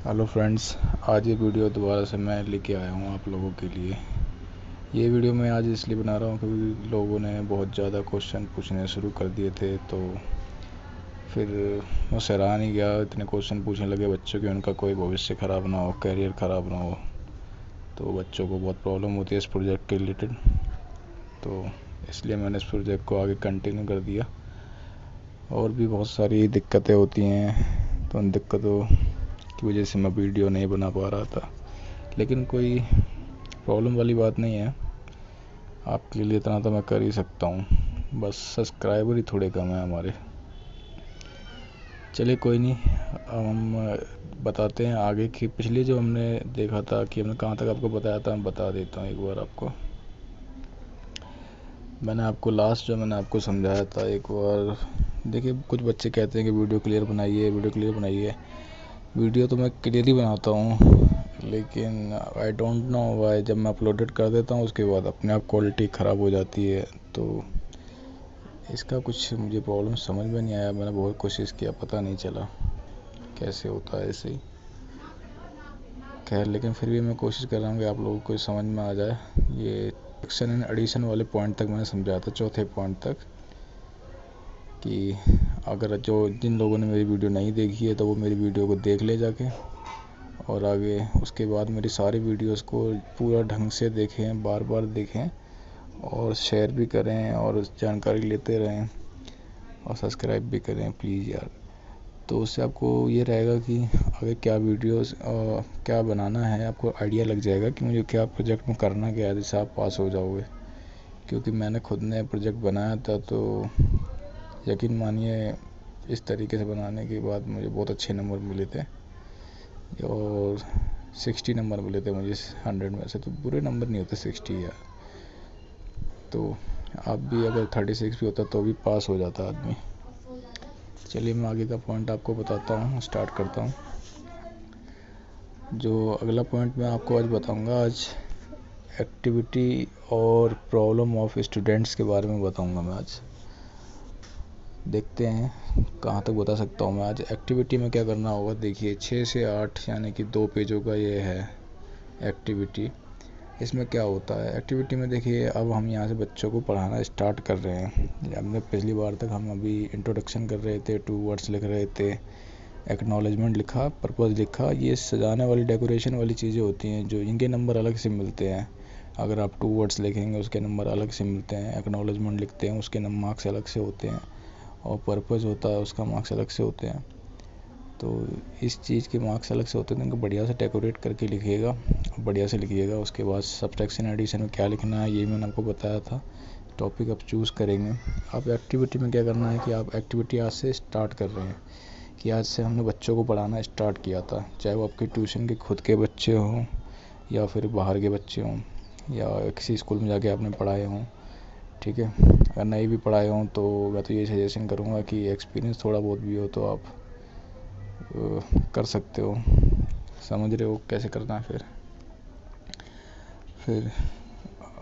Hello friends, आज ये video दोबारा से मैं लेके आया हूँ आप लोगों के लिए। ये वीडियो मैं आज इसलिए बना रहा हूँ क्योंकि लोगों ने बहुत ज़्यादा क्वेश्चन पूछने शुरू कर दिए थे, तो फिर मैं हैरान ही गया। इतने क्वेश्चन पूछने लगे बच्चों के, उनका कोई भविष्य ख़राब ना हो, करियर ख़राब ना हो। तो बच्चों को बहुत प्रॉब्लम होती है इस प्रोजेक्ट के रिलेटेड, तो इसलिए मैंने इस प्रोजेक्ट को आगे कंटिन्यू कर दिया। और भी बहुत सारी दिक्कतें होती हैं, तो उन दिक्कतों की वजह से मैं वीडियो नहीं बना पा रहा था, लेकिन कोई प्रॉब्लम वाली बात नहीं है। आपके लिए इतना तो मैं कर ही सकता हूँ, बस सब्सक्राइबर ही थोड़े कम हैं हमारे। चलिए कोई नहीं, अब हम बताते हैं आगे की। पिछली जो हमने देखा था कि हमने कहाँ तक आपको बताया था, मैं बता देता हूँ एक बार आपको। मैंने आपको लास्ट जो मैंने आपको समझाया था एक बार, देखिए कुछ बच्चे कहते हैं कि वीडियो क्लियर बनाइए, वीडियो क्लियर बनाइए। वीडियो तो मैं क्लियर ही बनाता हूँ, लेकिन आई डोंट नो वाई जब मैं अपलोडेड कर देता हूँ उसके बाद अपने आप क्वालिटी ख़राब हो जाती है। तो इसका कुछ मुझे प्रॉब्लम समझ में नहीं आया। मैंने बहुत कोशिश किया, पता नहीं चला कैसे होता है ऐसे ही। खैर, लेकिन फिर भी मैं कोशिश कर रहा हूँ कि आप लोगों को समझ में आ जाए। ये सेक्शन एंड एडिशन वाले पॉइंट तक मैंने समझाया था, चौथे पॉइंट तक, कि अगर जिन लोगों ने मेरी वीडियो नहीं देखी है तो वो मेरी वीडियो को देख ले जाके, और आगे उसके बाद मेरी सारी वीडियोस को पूरा ढंग से देखें, बार बार देखें, और शेयर भी करें और जानकारी लेते रहें, और सब्सक्राइब भी करें प्लीज़ यार। तो उससे आपको ये रहेगा कि आगे क्या वीडियोस क्या बनाना है, आपको आइडिया लग जाएगा कि मुझे क्या प्रोजेक्ट में करना क्या है, जिससे आप पास हो जाओगे। क्योंकि मैंने खुद ने प्रोजेक्ट बनाया था, तो यकीन मानिए इस तरीके से बनाने के बाद मुझे बहुत अच्छे नंबर मिले थे, और 60 नंबर मिले थे मुझे 100 में से। तो बुरे नंबर नहीं होते 60 यार। तो आप भी अगर 36 भी होता तो भी पास हो जाता आदमी। चलिए मैं आगे का पॉइंट आपको बताता हूँ, स्टार्ट करता हूँ। जो अगला पॉइंट मैं आपको आज बताऊँगा, आज एक्टिविटी और प्रॉब्लम ऑफ स्टूडेंट्स के बारे में बताऊँगा मैं आज। देखते हैं कहाँ तक बता सकता हूँ मैं आज। एक्टिविटी में क्या करना होगा, देखिए 6 से 8 यानी कि 2 पेजों का ये है एक्टिविटी। इसमें क्या होता है एक्टिविटी में, देखिए अब हम यहाँ से बच्चों को पढ़ाना स्टार्ट कर रहे हैं। हमने पिछली बार तक हम अभी इंट्रोडक्शन कर रहे थे, 2 वर्ड्स लिख रहे थे, एक्नॉलेजमेंट लिखा, पर्पज़ लिखा। ये सजाने वाली, डेकोरेशन वाली चीज़ें होती हैं, जो इनके नंबर अलग से मिलते हैं। अगर आप 2 वर्ड्स लिखेंगे उसके नंबर अलग से मिलते हैं, एक्नॉलेजमेंट लिखते हैं उसके मार्क्स अलग से होते हैं, और पर्पज़ होता है उसका मार्क्स अलग से होते हैं। तो इस चीज़ के मार्क्स अलग से होते हैं, तो इनको बढ़िया से डेकोरेट करके लिखिएगा, बढ़िया से लिखिएगा। उसके बाद सब्ट्रैक्शन एडिशन में क्या लिखना है ये मैंने आपको बताया था। टॉपिक आप चूज़ करेंगे। अब एक्टिविटी में क्या करना है कि आप एक्टिविटी आज से स्टार्ट कर रहे हैं, कि आज से हमने बच्चों को पढ़ाना स्टार्ट किया था, चाहे वो आपके ट्यूशन के खुद के बच्चे हों, या फिर बाहर के बच्चे हों, या किसी स्कूल में जाके आपने पढ़ाए हों। ठीक है, अगर नहीं भी पढ़ाए हों तो मैं तो ये सजेशन करूँगा कि एक्सपीरियंस थोड़ा बहुत भी हो तो आप कर सकते हो। समझ रहे हो कैसे करना है फिर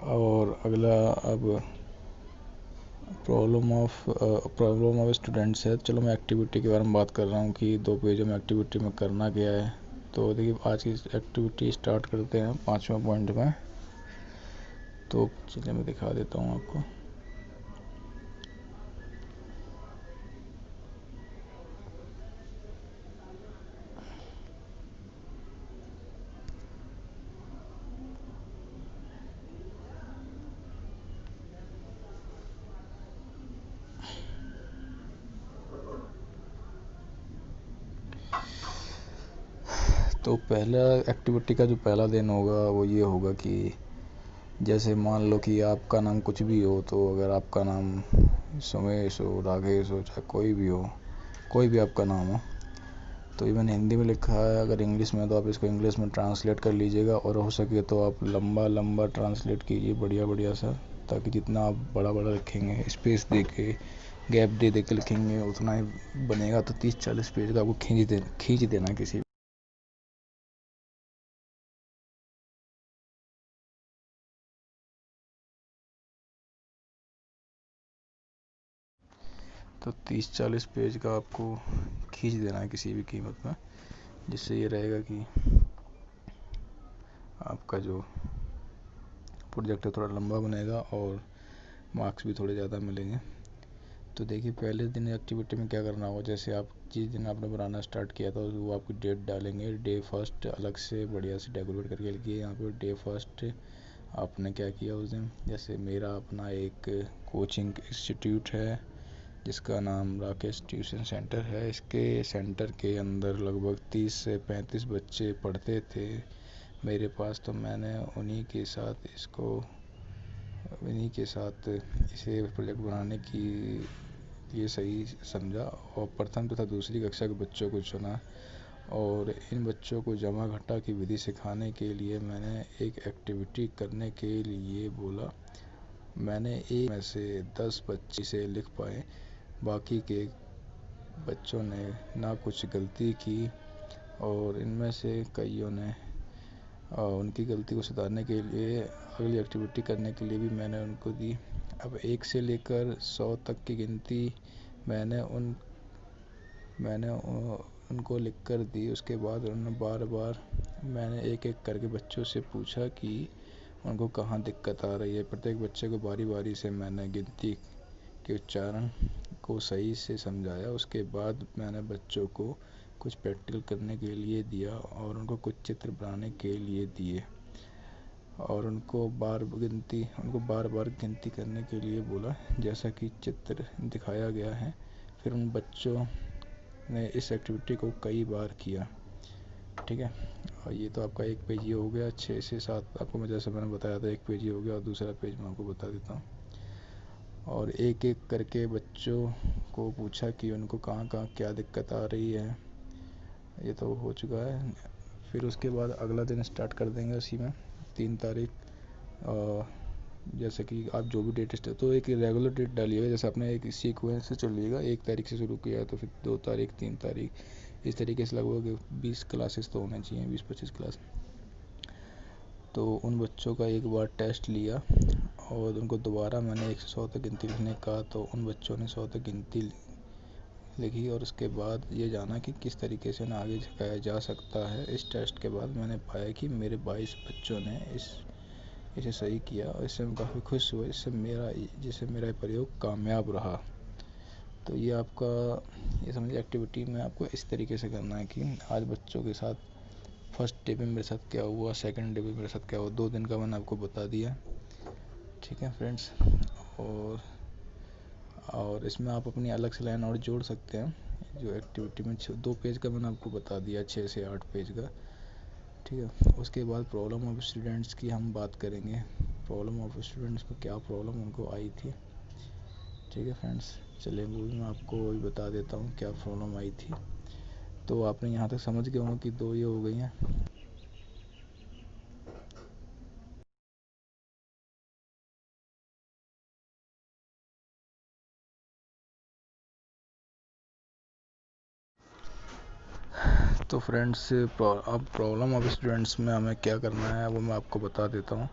और अगला, अब प्रॉब्लम ऑफ स्टूडेंट्स है। चलो मैं एक्टिविटी के बारे में बात कर रहा हूँ कि 2 पेजों में एक्टिविटी में करना क्या है। तो देखिए आज की एक्टिविटी स्टार्ट करते हैं 5वां पॉइंट में। तो चलिए मैं दिखा देता हूँ आपको। तो पहला एक्टिविटी का जो पहला दिन होगा वो ये होगा कि जैसे मान लो कि आपका नाम कुछ भी हो, तो अगर आपका नाम सुमेश हो, राकेश हो, चाहे कोई भी हो, कोई भी आपका नाम हो, तो ये मैंने हिंदी में लिखा है। अगर इंग्लिश में है तो आप इसको इंग्लिश में ट्रांसलेट कर लीजिएगा, और हो सके तो आप लंबा लंबा ट्रांसलेट कीजिए, बढ़िया बढ़िया सा, ताकि जितना आप बड़ा बड़ा लिखेंगे, स्पेस दे के, गैप दे दे के लिखेंगे, उतना ही बनेगा। तो 30-40 पेज का आपको खींच देना किसी। तो 30-40 पेज का आपको खींच देना है किसी भी कीमत में। जिससे ये रहेगा कि आपका जो प्रोजेक्ट है थोड़ा लंबा बनेगा और मार्क्स भी थोड़े ज़्यादा मिलेंगे। तो देखिए, पहले दिन एक्टिविटी में क्या करना होगा, जैसे आप जिस दिन आपने बनाना स्टार्ट किया था वो आपकी डेट डालेंगे। डे फर्स्ट अलग से बढ़िया से डेकोरेट करके लिखिए यहाँ पे। डे फर्स्ट आपने क्या किया उस दिन। जैसे मेरा अपना एक कोचिंग इंस्टीट्यूट है जिसका नाम राकेश ट्यूशन सेंटर है। इसके सेंटर के अंदर लगभग 30 से 35 बच्चे पढ़ते थे मेरे पास। तो मैंने उन्हीं के साथ इसे प्रोजेक्ट बनाने की ये सही समझा और प्रथम तथा दूसरी कक्षा के बच्चों को चुना और इन बच्चों को जमा घटा की विधि सिखाने के लिए मैंने एक एक्टिविटी करने के लिए बोला। मैंने एक में से 10 बच्चे से लिख पाए, बाकी के बच्चों ने ना कुछ गलती की और इनमें से कईयों ने उनकी गलती को सुधारने के लिए अगली एक्टिविटी करने के लिए भी मैंने उनको दी। अब 1 से लेकर 100 तक की गिनती मैंने उनको लिख कर दी। उसके बाद उन्होंने बार बार मैंने एक एक करके बच्चों से पूछा कि उनको कहाँ दिक्कत आ रही है। प्रत्येक बच्चे को बारी बारी से मैंने गिनती के उच्चारण को सही से समझाया। उसके बाद मैंने बच्चों को कुछ प्रैक्टिकल करने के लिए दिया और उनको कुछ चित्र बनाने के लिए दिए और उनको बार बार गिनती करने के लिए बोला जैसा कि चित्र दिखाया गया है। फिर उन बच्चों ने इस एक्टिविटी को कई बार किया। ठीक है, और ये तो आपका एक पेज ये हो गया। 6 से 7 आपको मैं जैसे मैंने बताया था एक पेज ये हो गया और दूसरा पेज मैं आपको बता देता हूँ। और एक एक करके बच्चों को पूछा कि उनको कहाँ कहाँ क्या दिक्कत आ रही है। ये तो हो चुका है। फिर उसके बाद अगला दिन स्टार्ट कर देंगे उसी में 3 तारीख। जैसे कि आप जो भी डेट तो एक रेगुलर डेट डालिएगा। जैसे आपने एक सीक्वेंस से चलिएगा, 1 तारीख से शुरू किया तो फिर 2 तारीख 3 तारीख इस तरीके से लगभग 20 क्लासेस तो होने चाहिए, 20-25 क्लास। तो उन बच्चों का एक बार टेस्ट लिया और उनको दोबारा मैंने 1 से 100 तक गिनती लिखने का। तो उन बच्चों ने 100 तक गिनती लिखी और उसके बाद ये जाना कि किस तरीके से ना आगे सिखाया जा सकता है। इस टेस्ट के बाद मैंने पाया कि मेरे 22 बच्चों ने इसे सही किया और इससे मैं काफ़ी खुश हुआ। जिससे मेरा प्रयोग कामयाब रहा। तो ये आपका ये समझिए एक्टिविटी में आपको इस तरीके से करना है कि आज बच्चों के साथ फर्स्ट डे पे मेरे साथ क्या हुआ, सेकंड डे पे मेरे साथ क्या हुआ, 2 दिन का मैंने आपको बता दिया। ठीक है फ्रेंड्स, और इसमें आप अपनी अलग से लाइन और जोड़ सकते हैं। जो एक्टिविटी में 2 पेज का मैंने आपको बता दिया, 6 से 8 पेज का। ठीक है, उसके बाद प्रॉब्लम ऑफ स्टूडेंट्स की हम बात करेंगे। प्रॉब्लम ऑफ स्टूडेंट्स में क्या प्रॉब्लम उनको आई थी। ठीक है फ्रेंड्स, चलिए वो भी मैं आपको वही बता देता हूँ क्या प्रॉब्लम आई थी। तो आपने यहाँ तक समझ गए होंगे कि 2 ये हो गई हैं। तो फ्रेंड्स, अब प्रॉब्लम ऑफ स्टूडेंट्स में हमें क्या करना है वो मैं आपको बता देता हूँ।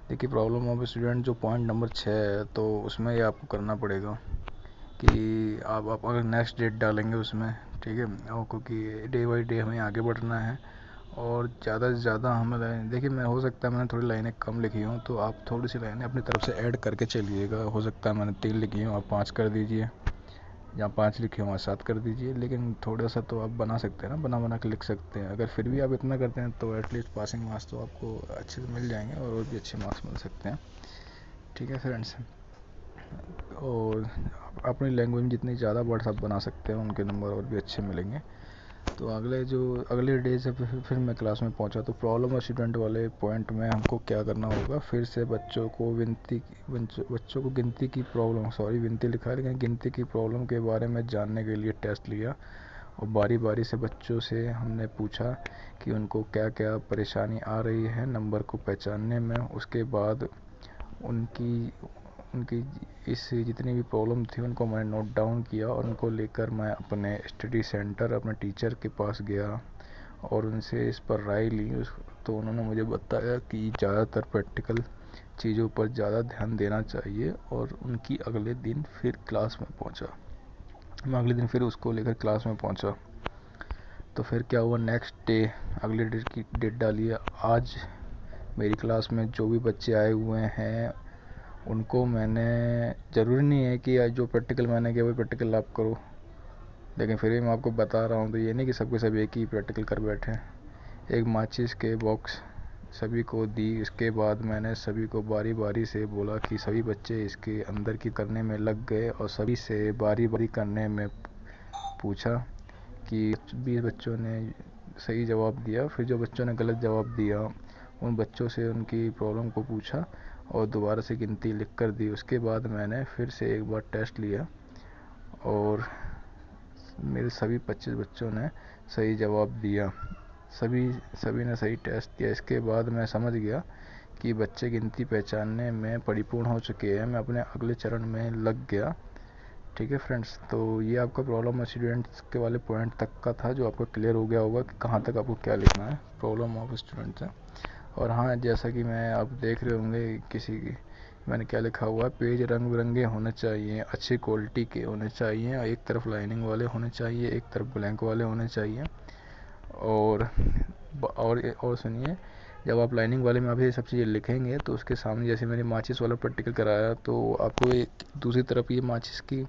देखिए, प्रॉब्लम ऑफ स्टूडेंट जो पॉइंट नंबर 6 है, तो उसमें ये आपको करना पड़ेगा कि आप अगर नेक्स्ट डेट डालेंगे उसमें, ठीक है, और क्योंकि डे बाई डे हमें आगे बढ़ना है और ज़्यादा से ज़्यादा हमें देखिए, मैं हो सकता है मैंने थोड़ी लाइनें कम लिखी हूँ तो आप थोड़ी सी लाइनें अपनी तरफ से ऐड करके चलिएगा। हो सकता है मैंने 3 लिखी हूँ, आप 5 कर दीजिए, जहाँ 5 लिखे हो वहाँ 7 कर दीजिए। लेकिन थोड़ा सा तो आप बना सकते हैं ना, बना के लिख सकते हैं। अगर फिर भी आप इतना करते हैं तो एटलीस्ट पासिंग मार्क्स तो आपको अच्छे से मिल जाएंगे और भी अच्छे मार्क्स मिल सकते हैं। ठीक है फ्रेंड्स, और अपनी लैंग्वेज में जितनी ज़्यादा वर्ड्स आप बना सकते हैं उनके नंबर और भी अच्छे मिलेंगे। तो अगले डे से फिर मैं क्लास में पहुंचा तो प्रॉब्लम और स्टूडेंट वाले पॉइंट में हमको क्या करना होगा, फिर से बच्चों को विनती लिखा है लेकिन गिनती की प्रॉब्लम के बारे में जानने के लिए टेस्ट लिया और बारी बारी से बच्चों से हमने पूछा कि उनको क्या क्या परेशानी आ रही है नंबर को पहचानने में। उसके बाद उनकी इस जितनी भी प्रॉब्लम थी उनको मैंने नोट डाउन किया और उनको लेकर मैं अपने स्टडी सेंटर अपने टीचर के पास गया और उनसे इस पर राय ली। तो उन्होंने मुझे बताया कि ज़्यादातर प्रैक्टिकल चीज़ों पर ज़्यादा ध्यान देना चाहिए और उनकी अगले दिन फिर क्लास में पहुंचा। मैं अगले दिन फिर उसको लेकर क्लास में पहुंचा तो फिर क्या हुआ, नेक्स्ट डे अगले डेट की डेट डाली है। आज मेरी क्लास में जो भी बच्चे आए हुए हैं उनको मैंने, ज़रूरी नहीं है कि जो प्रैक्टिकल मैंने किया वही प्रैक्टिकल आप करो, लेकिन फिर भी मैं आपको बता रहा हूँ। तो ये नहीं कि सबके सब एक ही प्रैक्टिकल कर बैठे। एक माचिस के बॉक्स सभी को दी। इसके बाद मैंने सभी को बारी बारी से बोला कि सभी बच्चे इसके अंदर की करने में लग गए और सभी से बारी बारी करने में पूछा कि 20 बच्चों ने सही जवाब दिया। फिर जो बच्चों ने गलत जवाब दिया उन बच्चों से उनकी प्रॉब्लम को पूछा और दोबारा से गिनती लिख कर दी। उसके बाद मैंने फिर से एक बार टेस्ट लिया और मेरे सभी 25 बच्चों ने सही जवाब दिया। सभी ने सही टेस्ट दिया। इसके बाद मैं समझ गया कि बच्चे गिनती पहचानने में परिपूर्ण हो चुके हैं। मैं अपने अगले चरण में लग गया। ठीक है फ्रेंड्स, तो ये आपका प्रॉब्लम ऑफ स्टूडेंट्स के वाले पॉइंट तक का था, जो आपको क्लियर हो गया होगा कि कहाँ तक आपको क्या लिखना है प्रॉब्लम ऑफ स्टूडेंट्स है। और हाँ, जैसा कि मैं आप देख रहे होंगे किसी की मैंने क्या लिखा हुआ है, पेज रंग बिरंगे होने चाहिए, अच्छी क्वालिटी के होने चाहिए, एक तरफ लाइनिंग वाले होने चाहिए, एक तरफ ब्लैंक वाले होने चाहिए। और सुनिए, जब आप लाइनिंग वाले में आप ये सब चीज़ें लिखेंगे तो उसके सामने, जैसे मैंने माचिस वाला प्रैक्टिकल कराया, तो आपको एक दूसरी तरफ ये माचिस की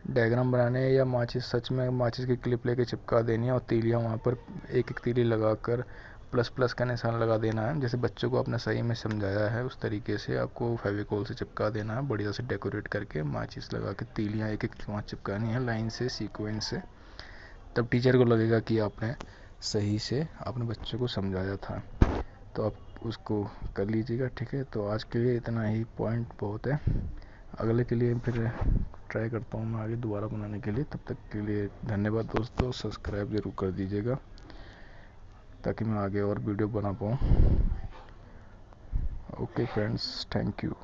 डायग्राम बनाने है या माचिस सच में माचिस की क्लिप लेके चिपका देनी है और तीलियाँ वहाँ पर एक एक तीली लगाकर प्लस प्लस का निशान लगा देना है। जैसे बच्चों को आपने सही में समझाया है उस तरीके से आपको फेविकोल से चिपका देना है, बढ़िया से डेकोरेट करके माचिस लगा के तीलियाँ एक एक वहाँ चिपकानी है लाइन से, सीक्वेंस से। तब टीचर को लगेगा कि आपने सही से अपने बच्चों को समझाया था। तो आप उसको कर लीजिएगा। ठीक है, तो आज के लिए इतना ही, पॉइंट बहुत है। अगले के लिए फिर ट्राई करता हूँ मैं आगे दोबारा बनाने के लिए। तब तक के लिए धन्यवाद दोस्तों, सब्सक्राइब ज़रूर कर दीजिएगा ताकि मैं आगे और वीडियो बना पाऊँ। Okay friends, thank you.